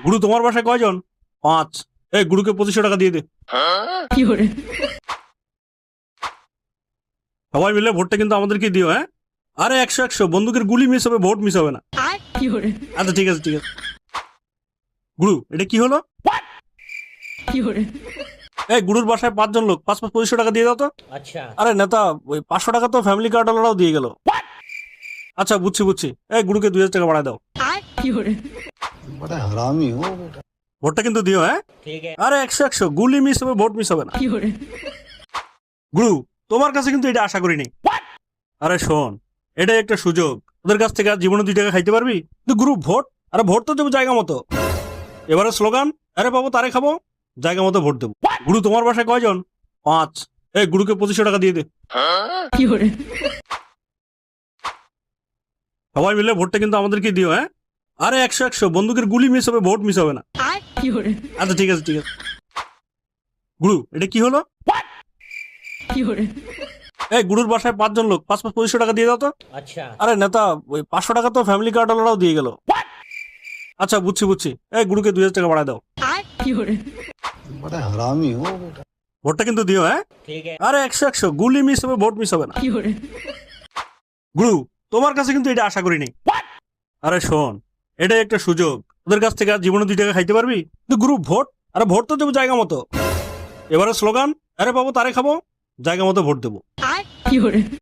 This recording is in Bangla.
গুরু তোমার বাসায় কয়জন? 5। এই গুরুকে 2500 টাকা দিয়ে দে। সবাই মিলে ভোটটা কিন্তু আমাদেরকে দিও, হ্যাঁ? আরে 100 বন্দুকের গুলি মিস হবে, ভোট মিস হবে না। আচ্ছা ঠিক আছে ঠিক আছে। গুরু এটা কি হলো? এই গুরুর বাসায় 5 জন লোক, 5 2500 টাকা দিয়ে দাও তো। अच्छा। আরে নেতা, ওই 500 টাকা তো ফ্যামিলি কার্ড ওয়ালারাও দিয়ে গেল। আচ্ছা বুঝছি বুঝছি। এই গুরুকে 2000 টাকা বাড়ায় দাও। बड़ा हरामी हो बेटा। ভোটটা কিন্তু দিও, হ্যাঁ? ठीक है। আরে 100 গুলি মিস হবে, ভোট মিস হবে না। গুরু তোমার কাছে কিন্তু এটা আশা করিনি। আরে শোন, এটাই একটা সুযোগ, ওদের কাছ থেকে আর জীবনে 2 টাকা খাইতে পারবি। কিন্তু গুরু ভোট, আরে ভোট তো দেবো জায়গা মতো। এবারে স্লোগান, আরে পাবো তারে খাবো, জায়গা মতো ভোট দেবো। গুরু তোমার বাসায় কয়জন? 5। এই গুরুকে 2500 টাকা দিয়ে দে। সবাই মিলে ভোটটা কিন্তু আমাদেরকে দিও, হ্যাঁ? আরে 100 বন্দুকের গুলি মিস হবে, ভোট মিস হবে না। আচ্ছা ঠিক আছে ঠিক আছে। গুরু এটা কি হলো? এই গুরুর বাসায় 5 জন লোক, 5 2500 টাকা দিয়ে দাও তো। अच्छा। আরে নেতা, ওই 500 টাকা তো ফ্যামিলি কার্ড ওয়ালারাও দিয়ে গেল। আচ্ছা বুঝছি বুঝছি। এই গুরুকে 2000 টাকা বাড়ায় দাও। बड़ा हरामी हो बेटा। ভোটটা কিন্তু দিও, হ্যাঁ? ठीक है। আরে 100 গুলি মিস হবে, ভোট মিস হবে না। গুরু তোমার কাছে কিন্তু এটা আশা করিনি। আরে শোন, এটাই একটা সুযোগ, ওদের কাছ থেকে আর জীবনে 2 টাকা খাইতে পারবি। কিন্তু গুরু ভোট, আরে ভোট তো দেবো জায়গা মতো। এবারে স্লোগান, আরে পাবো তারে খাবো, জায়গা মতো ভোট দেবো।